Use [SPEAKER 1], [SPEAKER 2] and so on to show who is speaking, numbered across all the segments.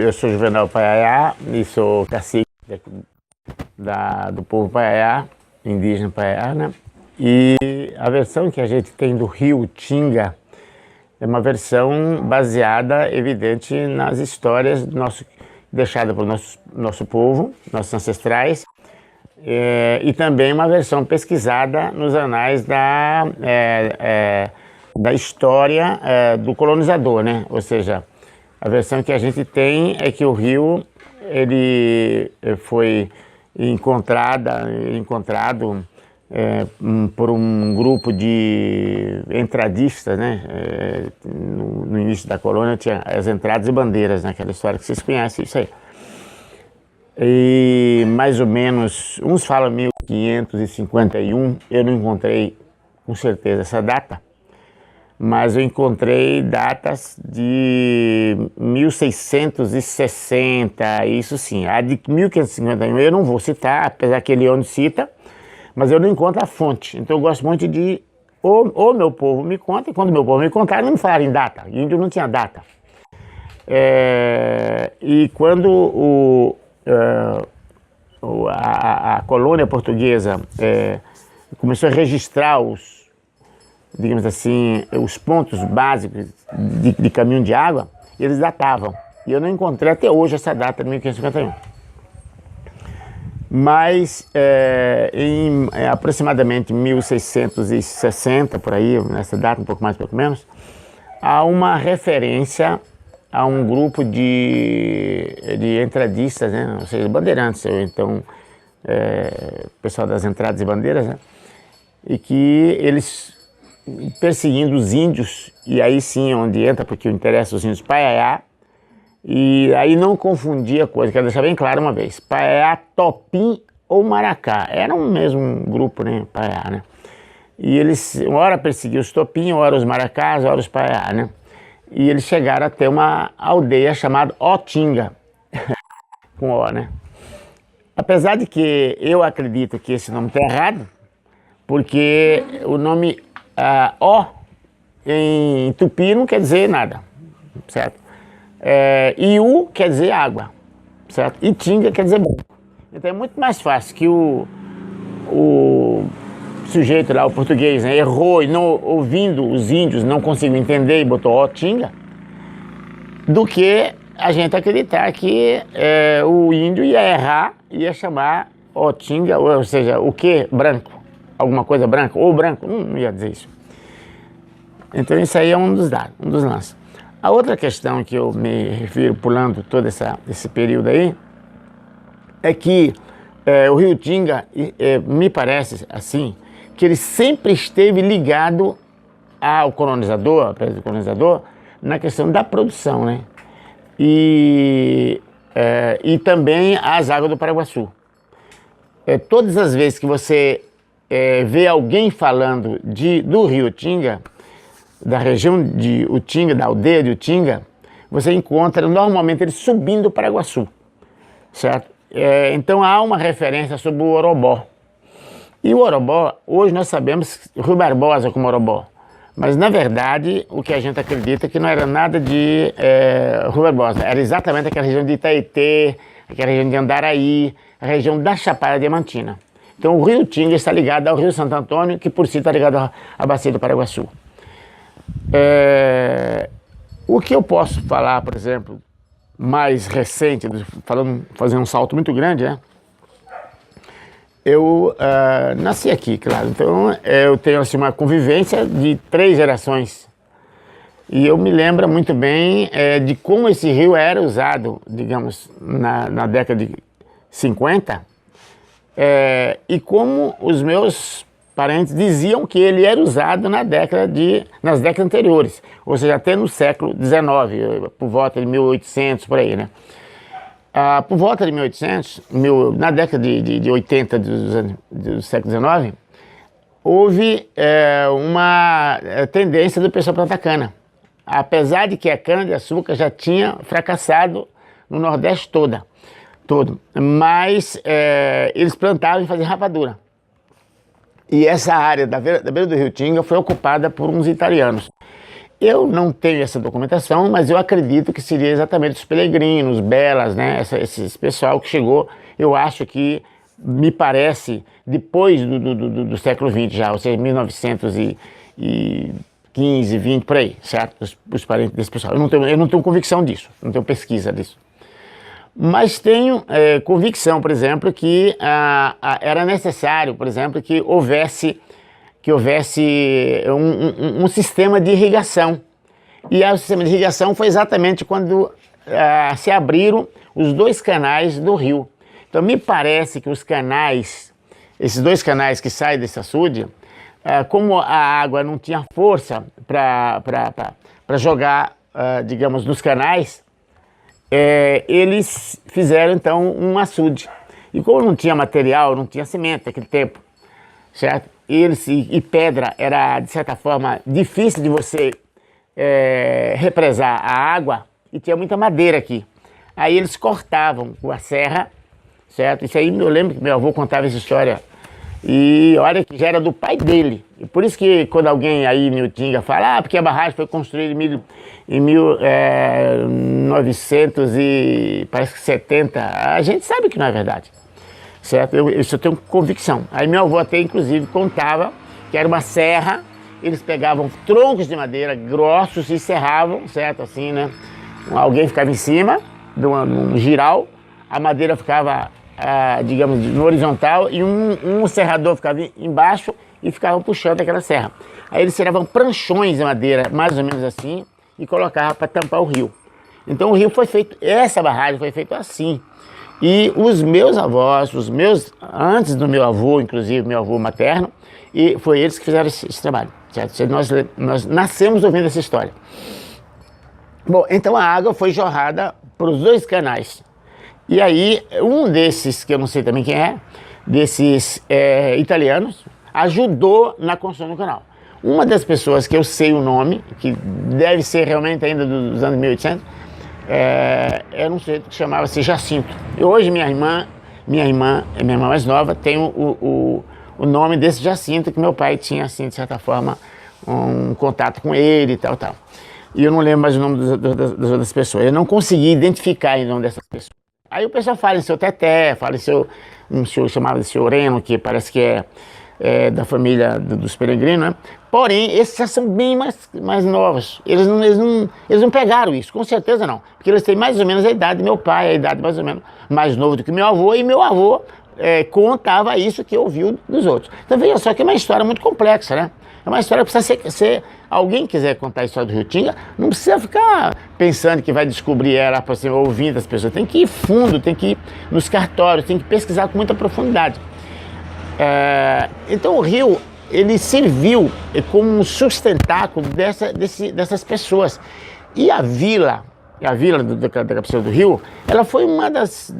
[SPEAKER 1] Eu sou Juvenal Paiaiá e sou cacique do povo Paiaiá, indígena Paiaiá, né? E a versão que a gente tem do rio Tinga é uma versão baseada, evidente, nas histórias deixadas pelo nosso povo, nossos ancestrais, e também uma versão pesquisada nos anais da história do colonizador, né? Ou seja, a versão que a gente tem é que o rio ele foi encontrado por um grupo de entradistas, né? No início da colônia tinha as entradas e bandeiras, né? Aquela história que vocês conhecem, isso aí. E mais ou menos, uns falam 1551, eu não encontrei com certeza essa data, mas eu encontrei datas de 1660, isso sim. A de 1551 eu não vou citar, apesar que Leone cita, mas eu não encontro a fonte. Então eu gosto muito de, ou meu povo me conta, e quando meu povo me contar, não me falaram em data, índio não tinha data. E quando a colônia portuguesa começou a registrar digamos assim, os pontos básicos de caminho de água, eles datavam. E eu não encontrei até hoje essa data de 1551. Mas em aproximadamente 1660, por aí, nessa data, um pouco mais, um pouco menos, há uma referência a um grupo de entradistas, né? Ou seja, bandeirantes, ou então pessoal das entradas e bandeiras, né? E que eles perseguindo os índios, e aí sim é onde entra, porque interessa os índios Paiaiá, e aí não confundir a coisa, quero deixar bem claro uma vez, Paiaiá, Topim ou Maracá, era um mesmo grupo, né, Paiaiá, né? E eles, uma hora perseguiam os Topim, uma hora os Maracás, uma hora os Paiaiá, né? E eles chegaram a ter uma aldeia chamada Otinga, com O, né? Apesar de que eu acredito que esse nome está errado, porque o nome O em tupi não quer dizer nada, certo? Iu quer dizer água, certo? E Tinga quer dizer branco. Então é muito mais fácil que o sujeito lá, o português, né, errou e não, ouvindo os índios não conseguiu entender e botou O Tinga, do que a gente acreditar que o índio ia errar e ia chamar O Tinga, ou seja, o que? Branco. Alguma coisa branca, ou branco, não ia dizer isso. Então isso aí é um dos dados, um dos lances. A outra questão que eu me refiro, pulando todo esse período aí, é que o rio Tinga, me parece assim, que ele sempre esteve ligado ao colonizador, na questão da produção, né? E também às águas do Paraguaçu. Todas as vezes que você vê alguém falando do rio Tinga, da região de Utinga, da aldeia de Utinga, você encontra normalmente ele subindo o Paraguaçu, certo? Então há uma referência sobre o Orobó. E o Orobó, hoje nós sabemos Rui Barbosa como Orobó, mas na verdade o que a gente acredita é que não era nada de Rui Barbosa, era exatamente aquela região de Itaetê, aquela região de Andaraí, a região da Chapada Diamantina. Então o rio Tinga está ligado ao rio Santo Antônio, que por si está ligado à bacia do Paraguaçu. O que eu posso falar, por exemplo, mais recente, fazendo um salto muito grande, né? Eu nasci aqui, claro, então eu tenho assim, uma convivência de 3 gerações. E eu me lembro muito bem de como esse rio era usado, digamos, na década de 50, e como os meus parentes diziam que ele era usado nas décadas anteriores, ou seja, até no século XIX, por volta de 1800, por aí, né? Por volta de 1800, na década de 80 do século XIX, houve uma tendência do pessoal plantar cana. Apesar de que a cana-de-açúcar já tinha fracassado no Nordeste todo, mas eles plantavam e faziam rapadura. E essa área da beira do rio Tinga foi ocupada por uns italianos. Eu não tenho essa documentação, mas eu acredito que seria exatamente os peregrinos, Belas, né? Esse pessoal que chegou, eu acho que, me parece, depois do século XX já, ou seja, 1915, 20, por aí, certo? Os parentes desse pessoal. Eu não tenho convicção disso, não tenho pesquisa disso. Mas tenho convicção, por exemplo, que era necessário, por exemplo, que houvesse um sistema de irrigação. E o sistema de irrigação foi exatamente quando se abriram os dois canais do rio. Então me parece que os canais, esses dois canais que saem desse açude, como a água não tinha força para jogar, digamos, nos canais, eles fizeram então um açude. E como não tinha material, não tinha cimento naquele tempo, certo? E pedra era, de certa forma, difícil de você represar a água, e tinha muita madeira aqui. Aí eles cortavam com a serra, certo? Isso aí eu lembro que meu avô contava essa história. E olha que já era do pai dele. E por isso que quando alguém aí em Utinga fala, porque a barragem foi construída em 1970, a gente sabe que não é verdade. Certo? Isso eu tenho convicção. Aí meu avô até, inclusive, contava que era uma serra, eles pegavam troncos de madeira grossos e serravam, certo? Assim, né? Alguém ficava em cima de um giral, a madeira ficava, digamos, no horizontal, e um serrador ficava embaixo e ficava puxando aquela serra. Aí eles tiravam pranchões de madeira, mais ou menos assim, e colocavam para tampar o rio. Então o rio foi feito, essa barragem foi feita assim. E os meus avós, antes do meu avô, inclusive meu avô materno, e foi eles que fizeram esse trabalho, certo? Nós nascemos ouvindo essa história. Bom, então a água foi jorrada para os dois canais. E aí, um desses, que eu não sei também quem é, desses italianos, ajudou na construção do canal. Uma das pessoas que eu sei o nome, que deve ser realmente ainda dos anos 1800, era um sujeito que chamava-se Jacinto. E hoje minha irmã mais nova, tem o nome desse Jacinto, que meu pai tinha, assim, de certa forma, um contato com ele e tal. E eu não lembro mais o nome das outras pessoas. Eu não consegui identificar o nome dessas pessoas. Aí o pessoal fala em seu Teté, fala em um senhor chamado de senhor Reno, que parece que é da família dos peregrinos, né? Porém, esses já são bem mais novos. Eles não pegaram isso, com certeza não. Porque eles têm mais ou menos a idade do meu pai, a idade mais ou menos mais nova do que meu avô, e meu avô contava isso que ouviu dos outros. Então veja só que é uma história muito complexa, né? É uma história que precisa ser alguém quiser contar a história do Rio Tinga, não precisa ficar pensando que vai descobrir ela, ouvindo as pessoas. Tem que ir fundo, tem que ir nos cartórios, tem que pesquisar com muita profundidade. Então o rio, ele serviu como um sustentáculo dessas pessoas. E a vila da cabeceira do rio, ela foi uma das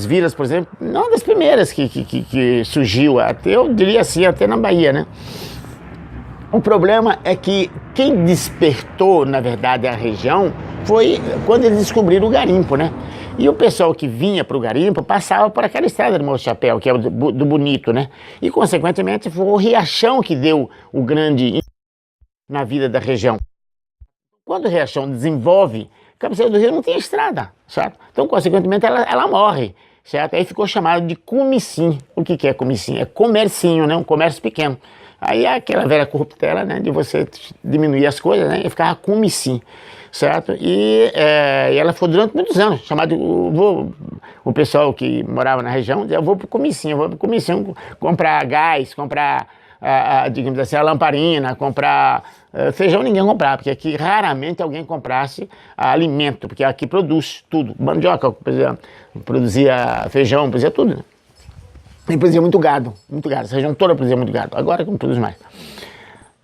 [SPEAKER 1] vilas, por exemplo, não das primeiras que surgiu, até, eu diria assim, até na Bahia, né? O problema é que quem despertou, na verdade, a região foi quando eles descobriram o garimpo, né? E o pessoal que vinha para o garimpo passava por aquela estrada do Moço Chapéu, que é do Bonito, né? E, consequentemente, foi o Riachão que deu o grande na vida da região. Quando o Riachão desenvolve, Cabeceira do Rio não tem estrada, certo? Então, consequentemente, ela morre, certo? Aí ficou chamado de Comicim. O que é Comicim? É comercinho, né? Um comércio pequeno. Aí é aquela velha corruptela, né, de você diminuir as coisas, né, e ficava Comicim, certo? E ela foi durante muitos anos, chamado, o pessoal que morava na região, eu vou para o Comicim, comprar gás, comprar, digamos assim, a lamparina, comprar feijão, ninguém comprava, porque aqui raramente alguém comprasse alimento, porque aqui produz tudo, mandioca, produzia feijão, produzia tudo, né? E produzia muito gado, essa região toda produzia muito gado, agora que não produz mais.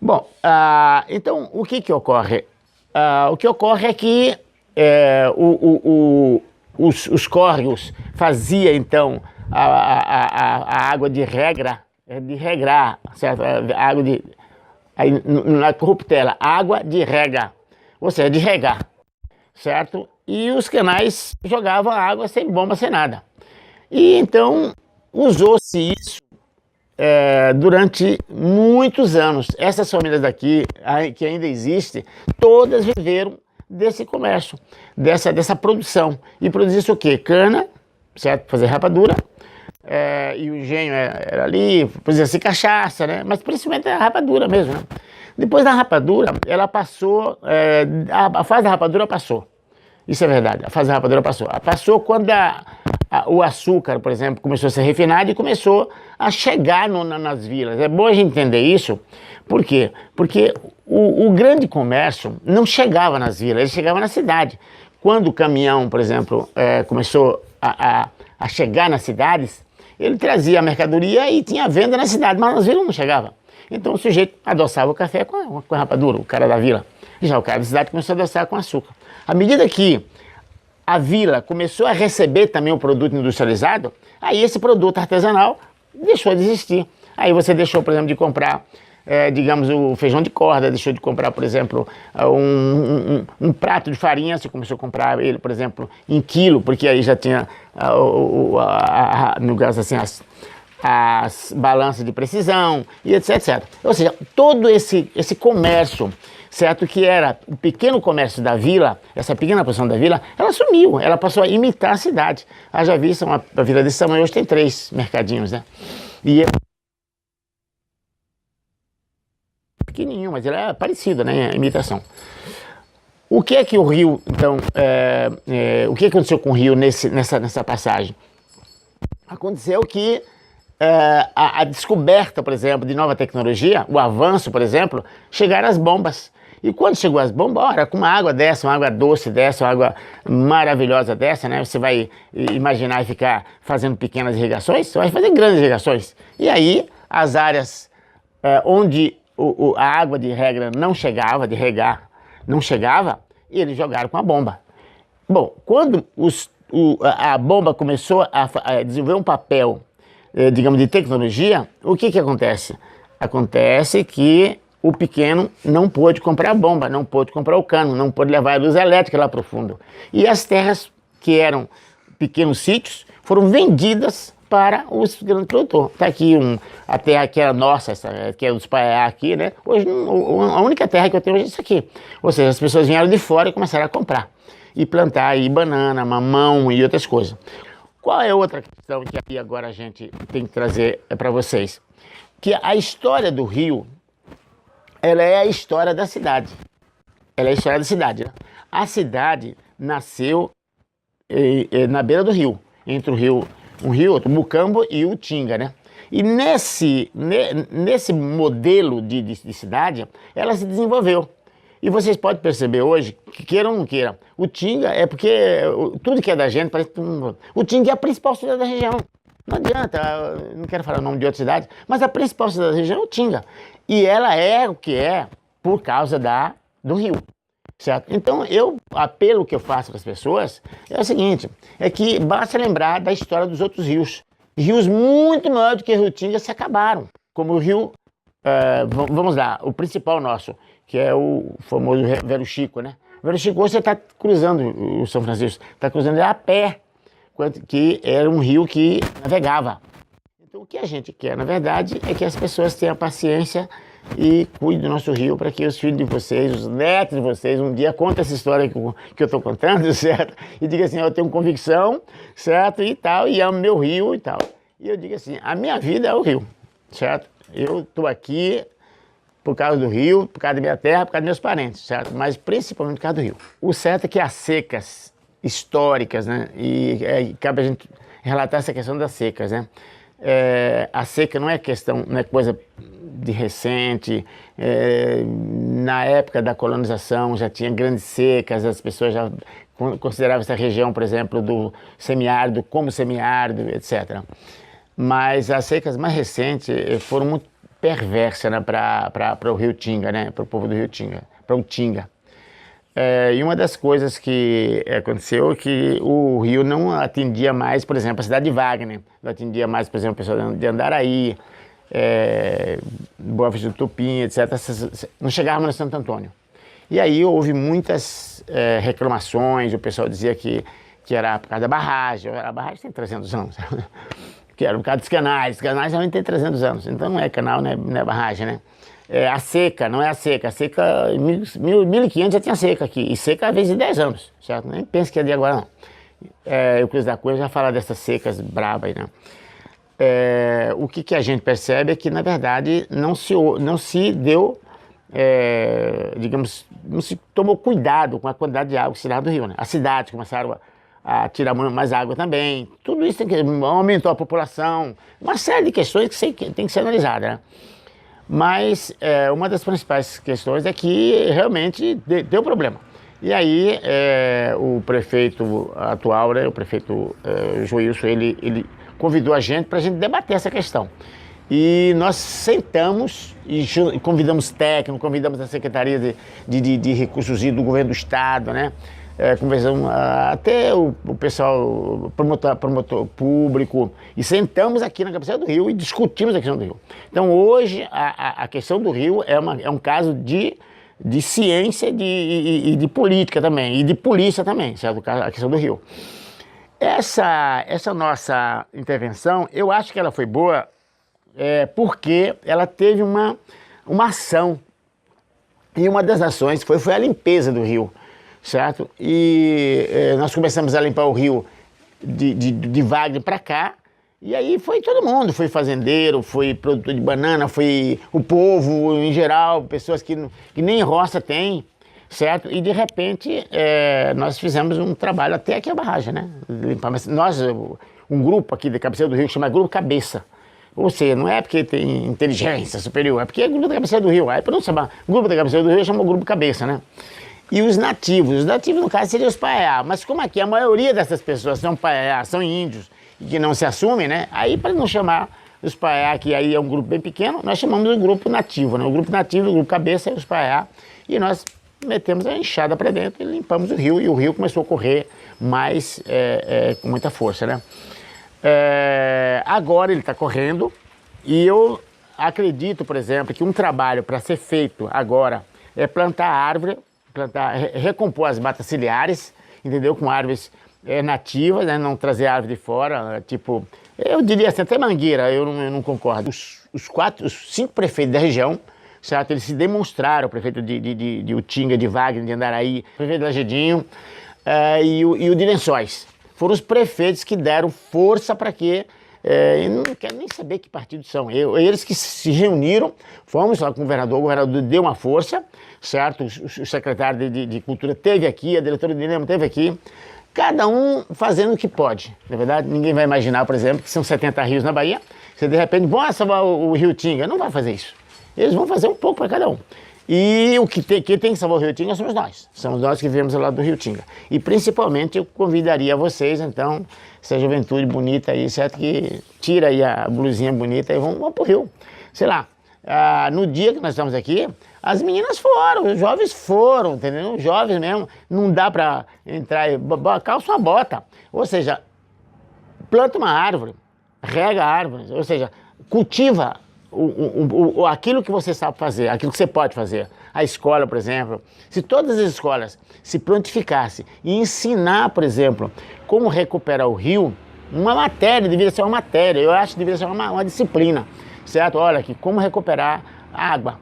[SPEAKER 1] Bom, então o que ocorre? O que ocorre é que os córregos faziam então a água de regrar, certo? A água aí, na corruptela, água de rega, ou seja, de regar, certo? E os canais jogavam água sem bomba, sem nada. E então usou-se isso durante muitos anos. Essas famílias daqui, que ainda existem, todas viveram desse comércio, dessa produção. E produzisse o quê? Cana, certo? Fazer rapadura. E o engenho era ali, produzia-se cachaça, né? Mas principalmente a rapadura mesmo, né? Depois da rapadura, ela passou, a fase da rapadura passou. Isso é verdade, a fase da rapadura passou. Passou quando o açúcar, por exemplo, começou a ser refinado e começou a chegar nas vilas. É bom a gente entender isso, por quê? Porque o grande comércio não chegava nas vilas, ele chegava na cidade. Quando o caminhão, por exemplo, começou a chegar nas cidades, ele trazia a mercadoria e tinha venda na cidade, mas nas vilas não chegava. Então o sujeito adoçava o café com a rapadura, o cara da vila. Já o cara da cidade começou a adoçar com açúcar. À medida que a vila começou a receber também o produto industrializado, aí esse produto artesanal deixou de existir. Aí você deixou, por exemplo, de comprar, digamos, o feijão de corda, deixou de comprar, por exemplo, um prato de farinha, você começou a comprar ele, por exemplo, em quilo, porque aí já tinha, no caso assim, as balanças de precisão e etc. Ou seja, todo esse comércio, certo, que era o pequeno comércio da vila, essa pequena porção da vila, ela sumiu, ela passou a imitar a cidade. Haja vista, uma vila desse tamanho hoje tem 3 mercadinhos, né? E pequenininho, mas ele é parecido, né, a imitação. O que é que o Rio, então, o que aconteceu com o Rio nessa passagem? Aconteceu que a descoberta, por exemplo, de nova tecnologia, o avanço, por exemplo, chegaram as bombas. E quando chegou as bombas, ora, com uma água dessa, uma água doce dessa, uma água maravilhosa dessa, né? Você vai imaginar e ficar fazendo pequenas irrigações, você vai fazer grandes irrigações. E aí, as áreas onde a água de regra não chegava, de regar, não chegava, e eles jogaram com a bomba. Bom, quando a bomba começou a desenvolver um papel, digamos, de tecnologia, o que acontece? Acontece que o pequeno não pôde comprar a bomba, não pôde comprar o cano, não pôde levar a luz elétrica lá para o fundo. E as terras que eram pequenos sítios foram vendidas para os grandes produtores. Está aqui a terra que era nossa, que é dos Paiá aqui, né? Hoje, a única terra que eu tenho hoje é isso aqui. Ou seja, as pessoas vieram de fora e começaram a comprar. E plantar aí banana, mamão e outras coisas. Qual é outra questão que aqui agora a gente tem que trazer para vocês? Que a história do Rio, ela é a história da cidade. Ela é a história da cidade, né? A cidade nasceu na beira do rio, entre um rio, o Mucambo e o Tinga, né? E nesse modelo de cidade, ela se desenvolveu. E vocês podem perceber hoje, que queiram ou não queiram, o Tinga é porque tudo que é da gente parece... O Tinga é a principal cidade da região. Não adianta, não quero falar o nome de outra cidade, mas a principal cidade da região é o Tinga. E ela é o que é por causa do rio, certo? Então, o apelo que eu faço para as pessoas é o seguinte, é que basta lembrar da história dos outros rios. Rios muito maiores do que o Rio Tinga se acabaram, como o rio, vamos lá, o principal nosso, que é o famoso Velho Chico, né? O Velho Chico hoje você está cruzando o São Francisco, está cruzando ele a pé, que era um rio que navegava. Então o que a gente quer, na verdade, é que as pessoas tenham paciência e cuidem do nosso rio para que os filhos de vocês, os netos de vocês, um dia contem essa história que eu estou contando, certo? E diga assim, eu tenho convicção, certo? E tal, e amo meu rio e tal. E eu digo assim, a minha vida é o rio, certo? Eu estou aqui por causa do rio, por causa da minha terra, por causa dos meus parentes, certo? Mas principalmente por causa do rio. O certo é que as secas históricas, né? E cabe a gente relatar essa questão das secas, né? A seca não é questão, não é coisa de recente. Na época da colonização já tinha grandes secas, as pessoas já consideravam essa região, por exemplo, do semiárido como semiárido, etc. Mas as secas mais recentes foram muito perversas, né, para o Rio Tinga, né, para o povo do Rio Tinga, para o Tinga. E uma das coisas que aconteceu é que o rio não atendia mais, por exemplo, a cidade de Wagner, não atendia mais, por exemplo, o pessoal de Andaraí, Boa Vista do Tupim, etc. Não chegávamos no Santo Antônio. E aí houve muitas reclamações, o pessoal dizia que era por causa da barragem. A barragem tem 300 anos. que era por causa dos canais. Os canais realmente tem 300 anos, então não é canal, não é barragem, né? A seca, não é a seca em 1500 já tinha seca aqui, e seca às vezes de 10 anos, certo? Nem penso que é de agora não. Euclides da Cunha já fala dessas secas brabas aí, né? O que a gente percebe é que, na verdade, não se deu, digamos, não se tomou cuidado com a quantidade de água que se dá do rio, né? As cidades começaram a tirar mais água também, tudo isso aumentou a população, uma série de questões que tem que ser analisada, né? Mas uma das principais questões é que realmente deu problema. E aí o prefeito atual, né, o prefeito Joilson, ele convidou a gente para a gente debater essa questão. E nós sentamos e convidamos técnicos, convidamos a Secretaria de Recursos Hídricos do Governo do Estado, né? Conversamos até o pessoal, promotor público, e sentamos aqui na cabeceira do rio e discutimos a questão do rio. Então hoje a questão do rio é um caso de ciência e de política também, e de polícia também, certo? A questão do rio. Essa nossa intervenção, eu acho que ela foi boa porque ela teve uma ação, e uma das ações foi a limpeza do rio, certo? E nós começamos a limpar o rio de Wagner para cá, e aí foi todo mundo, foi fazendeiro, foi produtor de banana, foi o povo em geral, pessoas que nem roça tem, certo? E de repente nós fizemos um trabalho até aqui a barragem, né? Nós, um grupo aqui da cabeceira do rio que chama Grupo Cabeça. Ou seja, não é porque tem inteligência superior, é porque é Grupo da Cabeceira do Rio. Aí para não chamar Grupo da Cabeceira do Rio, chama o Grupo Cabeça, né? E os nativos no caso seriam os paiá, mas como aqui a maioria dessas pessoas são paiá, são índios e que não se assumem, né? Aí para não chamar os paiá, que aí é um grupo bem pequeno, nós chamamos o grupo nativo, né? O grupo nativo, o grupo cabeça e os paiá, e nós metemos a enxada para dentro e limpamos o rio, e o rio começou a correr mais com muita força, né? Agora ele está correndo, e eu acredito, por exemplo, que um trabalho para ser feito agora é plantar árvore, recompor as matas ciliares, entendeu? Com árvores nativas, né? Não trazer árvore de fora, tipo, eu diria assim, até mangueira, eu não concordo. Os 5 prefeitos da região, certo? Eles se demonstraram, o prefeito de Utinga, de Wagner, de Andaraí, o prefeito de Lagedinho e o de Lençóis. Foram os prefeitos que deram força para que, eu não quero nem saber que partidos são, eles que se reuniram, fomos lá com o governador deu uma força, certo? O secretário de Cultura esteve aqui, a diretora de INEMA esteve aqui, cada um fazendo o que pode, na verdade. Ninguém vai imaginar, por exemplo, que são 70 rios na Bahia, você de repente, vão salvar o Rio Tinga, não vai fazer isso, eles vão fazer um pouco para cada um. E quem tem que salvar o Rio Tinga somos nós que vivemos ao lado do Rio Tinga. E principalmente eu convidaria vocês, então, essa juventude bonita aí, certo? Que tira aí a blusinha bonita e vamos pro Rio. Sei lá, no dia que nós estamos aqui, as meninas foram, os jovens foram, entendeu? Os jovens mesmo, não dá para entrar, calça uma bota. Ou seja, planta uma árvore, rega a árvore, ou seja, cultiva aquilo que você sabe fazer, aquilo que você pode fazer. A escola, por exemplo, se todas as escolas se prontificassem e ensinar, por exemplo, como recuperar o rio, uma matéria, deveria ser uma matéria, eu acho que deveria ser uma disciplina, certo? Olha aqui, como recuperar água,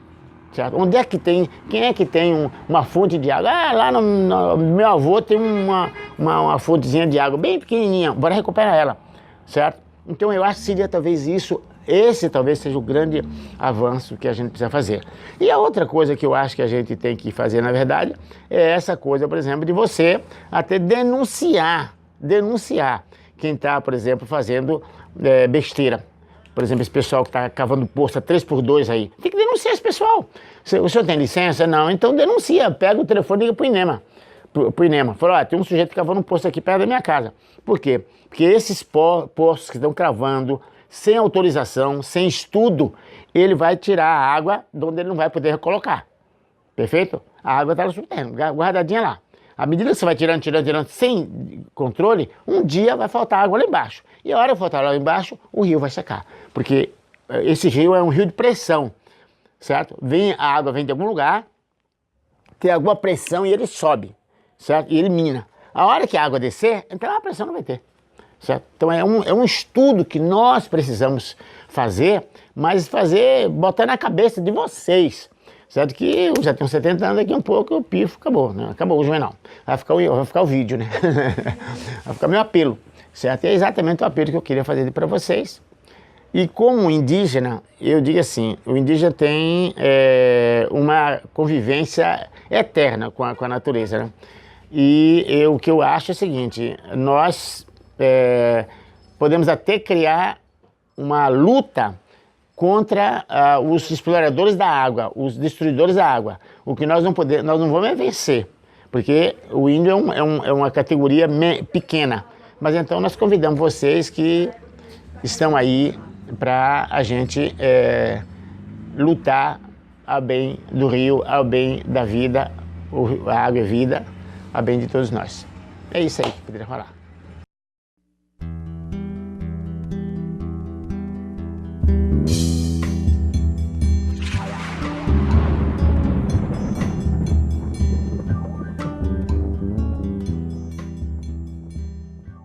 [SPEAKER 1] certo? Onde é que tem, quem é que tem uma fonte de água? Lá no meu avô tem uma fontezinha de água bem pequenininha, bora recuperar ela, certo? Então eu acho que seria talvez isso. Esse talvez seja o grande avanço que a gente precisa fazer. E a outra coisa que eu acho que a gente tem que fazer, na verdade, é essa coisa, por exemplo, de você até denunciar quem está, por exemplo, fazendo besteira. Por exemplo, esse pessoal que está cavando poço a 3x2 aí. Tem que denunciar esse pessoal. O senhor tem licença? Não. Então denuncia, pega o telefone e liga para o INEMA. Pro INEMA. Falou, tem um sujeito cavando um poço aqui perto da minha casa. Por quê? Porque esses poços que estão cavando sem autorização, sem estudo, ele vai tirar a água de onde ele não vai poder recolocar. Perfeito? A água está no subterrâneo, guardadinha lá. À medida que você vai tirando, sem controle, um dia vai faltar água lá embaixo. E a hora que faltar lá embaixo, o rio vai secar. Porque esse rio é um rio de pressão, certo? A água vem de algum lugar, tem alguma pressão e ele sobe, certo? E elimina. A hora que a água descer, então a pressão não vai ter. certo? Então é um estudo que nós precisamos fazer, mas botar na cabeça de vocês, certo? Que eu já tenho 70 anos, daqui um pouco eu pifo, acabou, né? Acabou o Juvenal. Vai ficar o vídeo, né? Vai ficar meu apelo, certo? E é exatamente o apelo que eu queria fazer para vocês. E como indígena, eu digo assim, o indígena tem uma convivência eterna com a natureza, né? E o que eu acho é o seguinte, nós podemos até criar uma luta contra os exploradores da água, os destruidores da água. O que nós não vamos vencer, porque o índio é uma categoria pequena. Mas então nós convidamos vocês que estão aí para a gente lutar a bem do rio, ao bem da vida, a água é vida, a bem de todos nós. É isso aí que eu poderia falar.